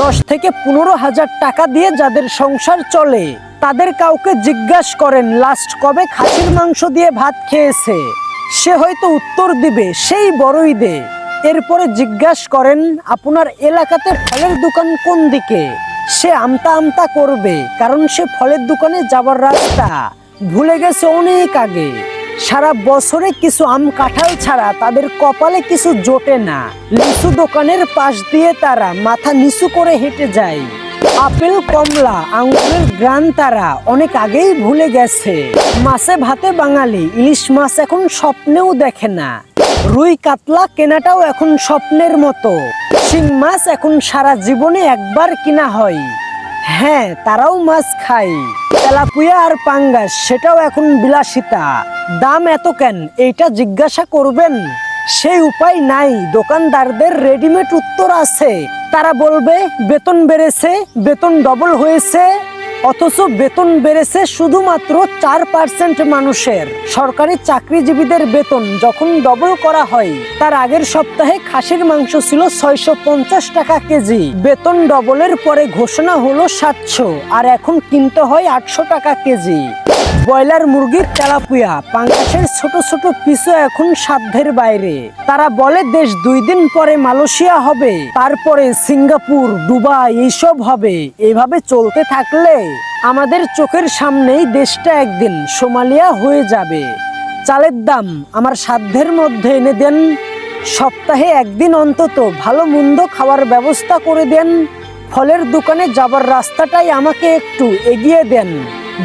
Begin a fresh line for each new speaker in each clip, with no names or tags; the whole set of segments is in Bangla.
10 থেকে 15,000 টাকা দিয়ে যাদের সংসার চলে, তাদের কাউকে জিজ্ঞাসা করেন লাস্ট কবে খাসির মাংস দিয়ে ভাত খেয়েছে, সে হয়তো উত্তর দিবে সেই বড় ঈদে। এরপরে জিজ্ঞাসা করেন আপনার এলাকাতে ফলের দোকান কোন দিকে, সে আমতা আমতা করবে, কারণ সে ফলের দোকানে যাবার রাস্তা ভুলে গেছে অনেক আগে। সারা বছরে কিছু আম কাঁঠাল ছাড়া তাদের কপালে কিছু জোটে না। লিচু দোকানের পাশ দিয়ে তারা মাথা নিচু করে হেঁটে যায়। আপেল কমলা আঙ্গুরের গ্রান তারা অনেক আগেই ভুলে গেছে। মাছে ভাতে বাঙালি, ইলিশ মাছ এখন স্বপ্নেও দেখে না। রুই কাতলা কেনাটাও এখন স্বপ্নের মতো। শিং মাছ এখন সারা জীবনে একবার কিনা হয়। হ্যাঁ, তারাও মাছ খায়। তেলাপুয়া আর পাঙ্গাস সেটাও এখন বিলাসিতা। দাম এত কেন এইটা জিজ্ঞাসা করবেন, সেই উপায় নাই। দোকানদারদের রেডিমেড উত্তর আছে। তারা বলবে বেতন বেড়েছে, বেতন ডবল হয়েছে, অথচ বেতন বেড়েছে শুধুমাত্র 4% মানুষের। সরকারি চাকরিজীবীদের বেতন যখন ডবল করা হয়, তার আগের সপ্তাহে খাসির মাংস ছিল 650 টাকা কেজি। বেতন ডবলের পরে ঘোষণা হলো 700, আর এখন কিনতে হয় 800 টাকা কেজি। ব্রয়লার মুরগির তেলাপুয়া পাঙ্গাসের ছোট ছোট পিসও এখন সাধ্যের বাইরে। তারা বলে দেশ 2 দিন পরে মালয়েশিয়া হবে, তারপরে সিঙ্গাপুর, দুবাই এইসব হবে। এইভাবে চলতে থাকলে আমাদের চোখের সামনেই দেশটা একদিন সোমালিয়া হয়ে যাবে। চালের দাম আমার সাধ্যের মধ্যে এনে দেন। সপ্তাহে একদিন অন্তত ভালো মন্দ খাওয়ার ব্যবস্থা করে দেন। ফলের দোকানে যাবার রাস্তাটাই আমাকে একটু এগিয়ে দেন।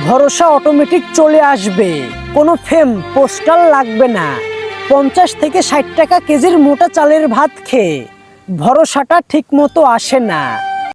ভরসা অটোমেটিক চলে আসবে, কোনো ফেম পোস্টাল লাগবে না। 50 থেকে 60 টাকা কেজির মোটা চালের ভাত খেয়ে ভরসাটা ঠিক মতো আসে না।